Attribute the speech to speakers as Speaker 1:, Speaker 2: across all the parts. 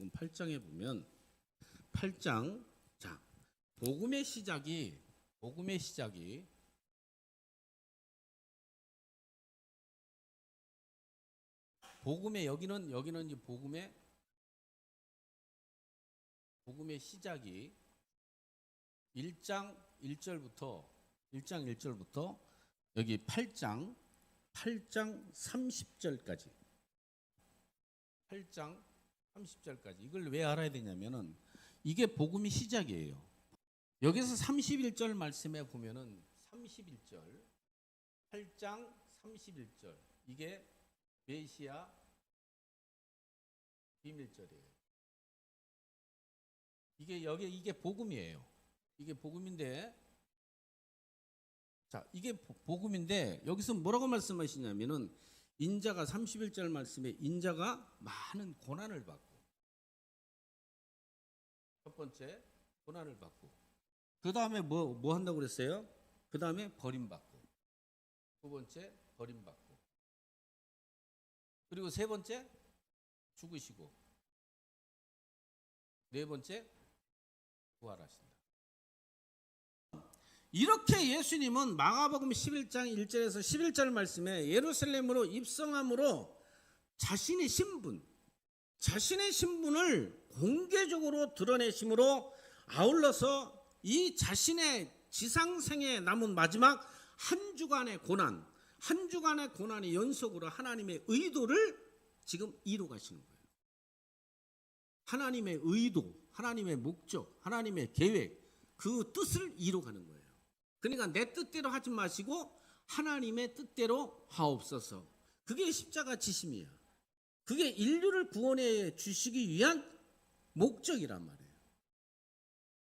Speaker 1: 마가복음 8장에 보면 8장 자 복음의 시작이 복음의 여기는 이제 복음의 시작이 1장 1절부터 여기 8장 30절까지 이걸 왜 알아야 되냐면은 이게 복음의 시작이에요. 여기서 31절 말씀에 보면은 31절 8장 31절 이게 메시아 비밀절이에요. 이게 복음이에요. 이게 복음인데 자, 이게 복음인데 여기서 뭐라고 말씀하시냐면은 인자가 31절 말씀에 인자가 많은 고난을 받고 첫 번째 고난을 받고 그 다음에 뭐 한다고 그랬어요? 그 다음에 버림받고 두 번째 버림받고 그리고 세 번째 죽으시고 네 번째 부활하신다. 이렇게 예수님은 마가복음 11장 1절에서 11절 말씀에 예루살렘으로 입성함으로 자신의 신분을 공개적으로 드러내심으로 아울러서 이 자신의 지상생에 남은 마지막 한 주간의 고난의 연속으로 하나님의 의도를 지금 이루 가시는 거예요. 하나님의 의도, 하나님의 목적, 하나님의 계획, 그 뜻을 이루가는 거예요. 그러니까 내 뜻대로 하지 마시고 하나님의 뜻대로 하옵소서. 그게 십자가 지심이야. 그게 인류를 구원해 주시기 위한 목적이란 말이에요.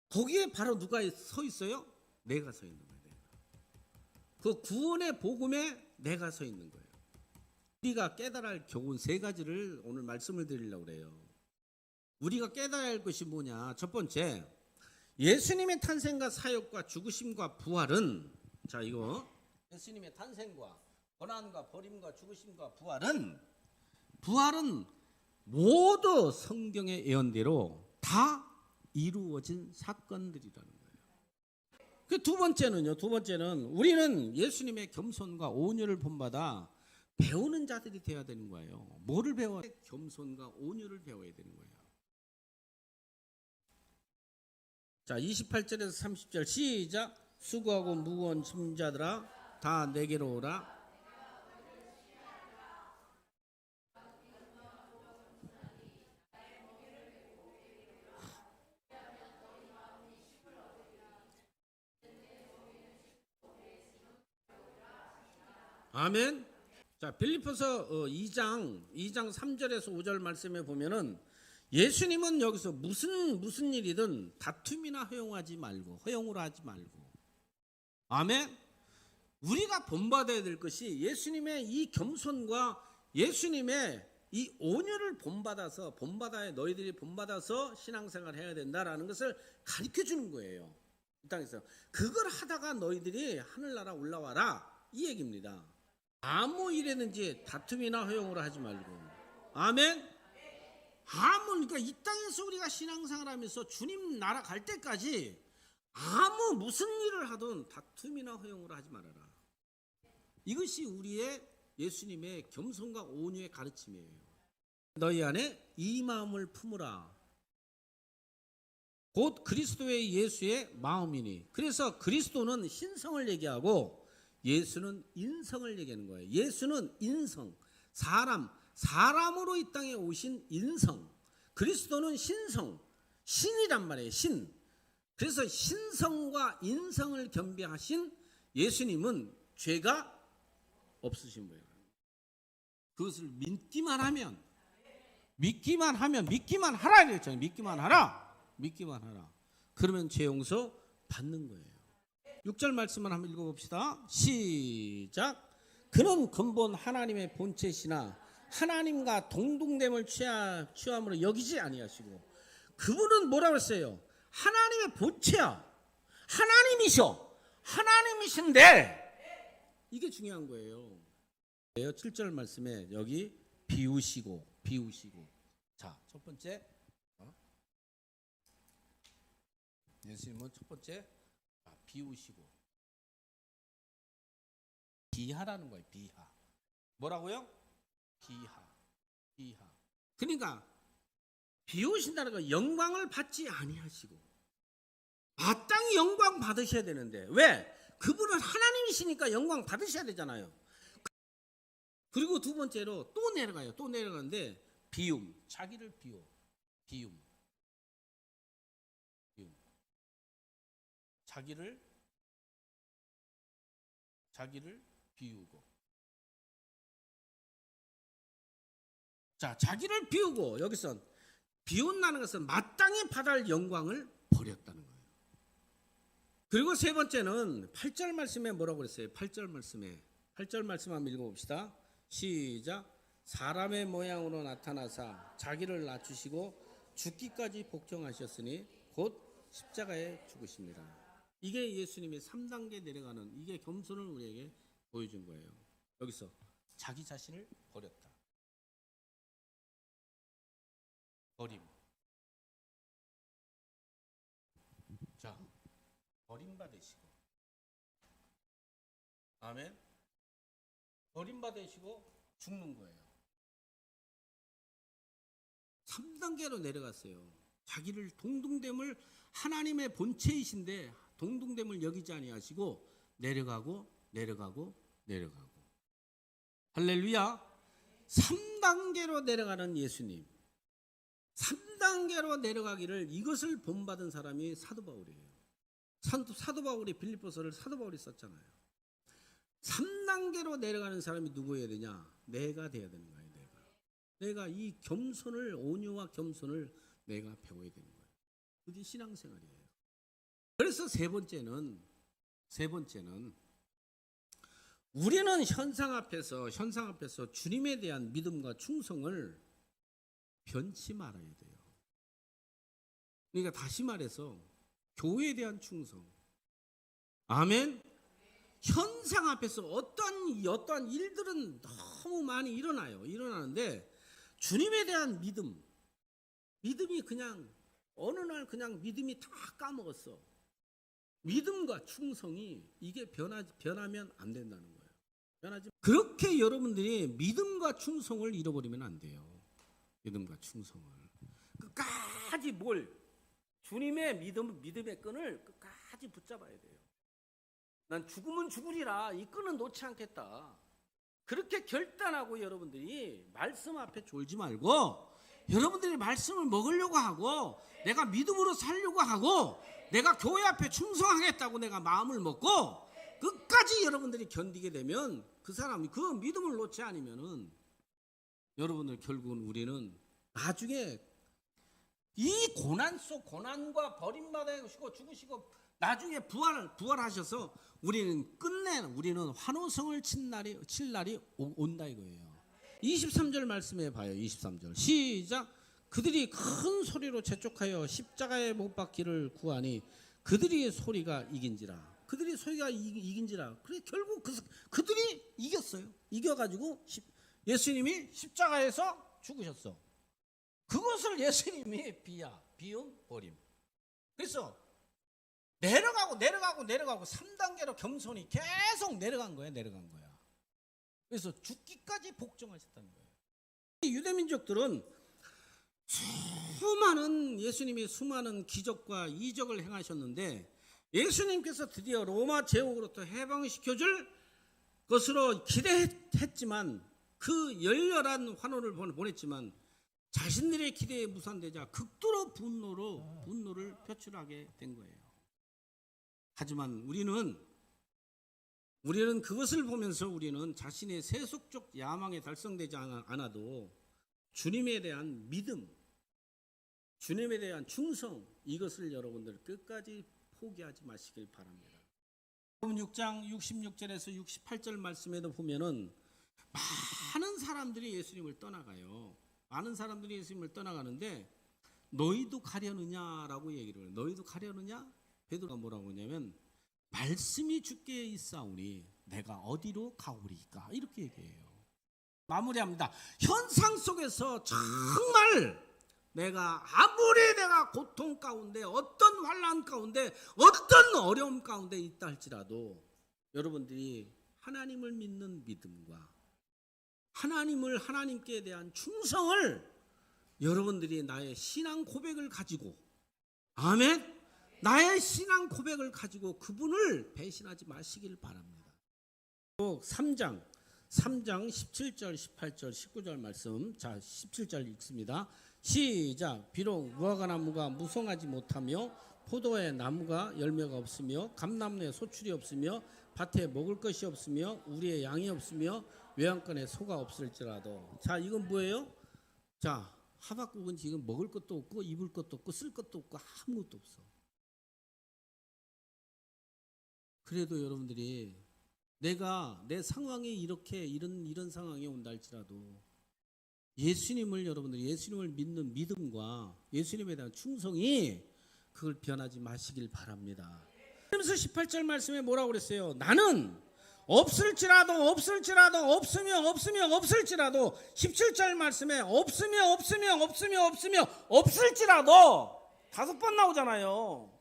Speaker 1: 거기에 바로 누가 서 있어요? 내가 서 있는 거예요. 그 구원의 복음에 내가 서 있는 거예요. 우리가 깨달아야 할 교훈 세 가지를 오늘 말씀을 드리려고 그래요. 우리가 깨달아야 할 것이 뭐냐? 첫 번째, 예수님의 탄생과 사역과 죽으심과 부활은 자 이거 예수님의 탄생과 고난과 버림과 죽으심과 부활은 모두 성경의 예언대로 다 이루어진 사건들이라는 거예요. 그 두 번째는 우리는 예수님의 겸손과 온유를 본받아 배우는 자들이 되어야 되는 거예요. 뭐를 배워야? 겸손과 온유를 배워야 되는 거예요. 자, 28절에서 30절 시작. 수고하고 무거운 짐 자들아 다 내게로 오라. 아멘. 자, 빌립보서 2장 3절에서 5절 말씀에 보면은 예수님은 여기서 무슨 일이든 다툼이나 허용으로 하지 말고. 아멘. 우리가 본받아야 될 것이 예수님의 이 겸손과 예수님의 이 온유를 본받아야 너희들이 본받아서 신앙생활을 해야 된다라는 것을 가르쳐 주는 거예요. 이 땅에서 그걸 하다가 너희들이 하늘나라 올라와라 이 얘기입니다. 아무 일에든지 다툼이나 허용으로 하지 말고. 아멘. 그러니까 이 땅에서 우리가 신앙생활 하면서 주님 나라 갈 때까지 무슨 일을 하든 다툼이나 허용으로 하지 말아라. 이것이 우리의 예수님의 겸손과 온유의 가르침이에요. 너희 안에 이 마음을 품으라. 곧 그리스도의 예수의 마음이니. 그래서 그리스도는 신성을 얘기하고 예수는 인성을 얘기하는 거예요. 예수는 인성, 사람으로 이 땅에 오신 인성. 그리스도는 신성, 신이란 말이에요. 신. 그래서 신성과 인성을 겸비하신 예수님은 죄가 없으신 거예요. 그것을 믿기만 하라 이랬잖아요. 믿기만 하라. 그러면 죄 용서 받는 거예요. 6절 말씀을 한번 읽어봅시다. 시작. 그는 근본 하나님의 본체시나 하나님과 동등됨을 취함으로 여기지 아니하시고. 그분은 뭐라고 했어요? 하나님의 본체야. 하나님이신데 이게 중요한 거예요. 7절 말씀에 여기 비우시고. 자, 첫 번째 예수님은 첫 번째 비우시고, 비하라는 거예요. 비하. 뭐라고요? 비하. 그러니까 비우신다는 거 영광을 받지 아니하시고, 마땅히 영광 받으셔야 되는데, 왜? 그분은 하나님이시니까 영광 받으셔야 되잖아요. 그리고 두 번째로 또 내려가요. 또 내려가는데 비움, 자기를 비움. 자기를 비우고. 자, 자기를 비우고, 여기서 비운다는 것은 마땅히 받을 영광을 버렸다는 거예요. 그리고 세 번째는 8절 말씀에 뭐라고 그랬어요? 8절 말씀 한번 읽어봅시다. 시작. 사람의 모양으로 나타나사 자기를 낮추시고 죽기까지 복종하셨으니 곧 십자가에 죽으십니다. 이게 예수님의 3단계 내려가는, 이게 겸손을 우리에게 보여준 거예요. 여기서 자기 자신을 버렸다. 버림. 자, 버림받으시고, 아멘. 버림받으시고 죽는 거예요. 3단계로 내려갔어요. 자기를 동등됨을, 하나님의 본체이신데 동등됨을 여기지 아니하시고 내려가고. 할렐루야. 3단계로 내려가는 예수님, 3단계로 내려가기를, 이것을 본받은 사람이 사도 바울이에요. 사도 바울이 빌립보서를 사도 바울이 썼잖아요. 3단계로 내려가는 사람이 누구여야 되냐? 내가 돼야 되는 거예요. 내가 이 겸손을, 온유와 겸손을 내가 배워야 되는 거예요. 그게 신앙생활이에요. 그래서 세 번째는 우리는 현상 앞에서 주님에 대한 믿음과 충성을 변치 말아야 돼요. 그러니까 다시 말해서 교회에 대한 충성. 아멘. 현상 앞에서 어떠한 일들은 너무 많이 일어나는데 주님에 대한 믿음이 그냥 어느 날 그냥 믿음이 다 까먹었어. 믿음과 충성이 이게 변하면 안 된다는 거예요. 그렇게 여러분들이 믿음과 충성을 잃어버리면 안 돼요. 믿음과 충성을 끝까지 주님의 믿음의 끈을 끝까지 붙잡아야 돼요. 난 죽으면 죽으리라, 이 끈은 놓지 않겠다. 그렇게 결단하고 여러분들이 말씀 앞에 졸지 말고, 여러분들이 말씀을 먹으려고 하고, 내가 믿음으로 살려고 하고, 내가 교회 앞에 충성하겠다고 내가 마음을 먹고 끝까지 여러분들이 견디게 되면, 그 사람이 그 믿음을 놓지 않으면은 여러분들 결국은 우리는 나중에 이 고난 속, 고난과 버림받으시고 죽으시고 나중에 부활하셔서 우리는 우리는 환호성을 칠 날이 온다 이거예요. 23절 말씀해 봐요. 23절 시작. 그들이 큰 소리로 재촉하여 십자가에 못 박기를 구하니 그들이 소리가 이긴지라. 그래 결국 그들이 이겼어요. 이겨가지고 예수님이 십자가에서 죽으셨어. 그것을 예수님이 비움, 버림. 그래서 내려가고 3단계로 겸손히 계속 내려간 거야. 그래서 죽기까지 복종하셨다는 거예요. 유대민족들은 예수님이 수많은 기적과 이적을 행하셨는데, 예수님께서 드디어 로마 제국으로부터 해방시켜줄 것으로 기대했지만, 그 열렬한 환호를 보냈지만 자신들의 기대에 무산되자 극도로 분노를 표출하게 된 거예요. 하지만 우리는 그것을 보면서 우리는 자신의 세속적 야망에 달성되지 않아도 주님에 대한 믿음, 주님에 대한 충성, 이것을 여러분들 끝까지 포기하지 마시길 바랍니다. 6장 66절에서 68절 말씀에도 보면은 많은 사람들이 예수님을 떠나가요. 많은 사람들이 예수님을 떠나가는데, 너희도 가려느냐라고 얘기를 해요. 너희도 가려느냐? 베드로가 뭐라고 하냐면, 말씀이 주께 있사오니 내가 어디로 가오리까? 이렇게 얘기해요. 마무리합니다. 현상 속에서 정말 내가 아무리 내가 고통 가운데 어떤 환난 가운데 어떤 어려움 가운데 있다 할지라도 여러분들이 하나님을 믿는 믿음과 하나님께 대한 충성을 여러분들이 나의 신앙 고백을 가지고 아멘. 나의 신앙 고백을 가지고 그분을 배신하지 마시길 바랍니다. 3장 17절 18절 19절 말씀. 자, 17절 읽습니다. 시작. 비록 무화과 나무가 무성하지 못하며 포도의 나무가 열매가 없으며 감람나무에 소출이 없으며 밭에 먹을 것이 없으며 우리의 양이 없으며 외양간에 소가 없을지라도. 자, 이건 뭐예요? 자, 하박국은 지금 먹을 것도 없고 입을 것도 없고 쓸 것도 없고 아무것도 없어. 그래도 여러분들이 내가 내 상황이 이렇게 이런 상황이 온다 할지라도 예수님을 여러분들이 예수님을 믿는 믿음과 예수님에 대한 충성이 그걸 변하지 마시길 바랍니다. 그러면서 18절 말씀에 뭐라고 그랬어요? 나는 없을지라도 없을지라도 17절 말씀에 없을지라도 5번 나오잖아요.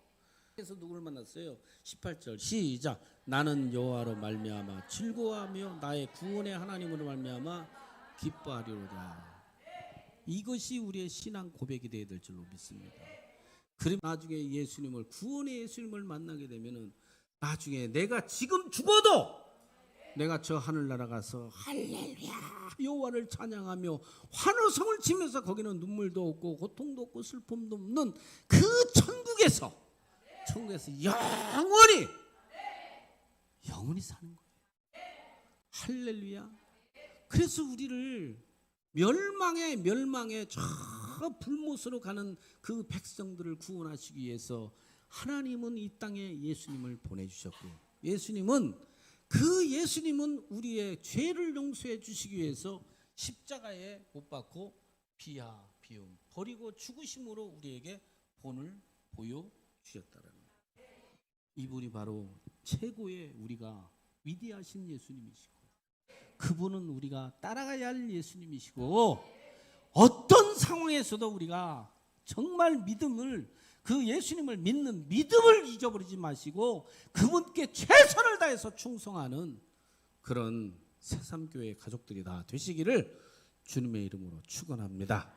Speaker 1: 그래서 누구를 만났어요? 18절 시작. 나는 여호와로 말미암아 즐거워하며 나의 구원의 하나님으로 말미암아 기뻐하리로다. 이것이 우리의 신앙 고백이 되어야 될 줄로 믿습니다. 그럼 나중에 예수님을 구원의 예수님을 만나게 되면은 나중에 내가 지금 죽어도 내가 저 하늘나라 가서 할렐루야 여호와를 찬양하며 환호성을 치면서 거기는 눈물도 없고 고통도 없고 슬픔도 없는 그 천국에서 영원히 사는 거예요. 할렐루야. 그래서 우리를 멸망에 저 불못으로 가는 그 백성들을 구원하시기 위해서 하나님은 이 땅에 예수님을 보내주셨고 예수님은 우리의 죄를 용서해 주시기 위해서 십자가에 못 박고 비하 비움 버리고 죽으심으로 우리에게 본을 보여주셨다라는 거예요. 이분이 바로 최고의 우리가 위대하신 예수님이시고 그분은 우리가 따라가야 할 예수님이시고 어떤 상황에서도 우리가 정말 그 예수님을 믿는 믿음을 잊어버리지 마시고 그분께 최선을 다해서 충성하는 그런 새삼교회 가족들이 다 되시기를 주님의 이름으로 축원합니다.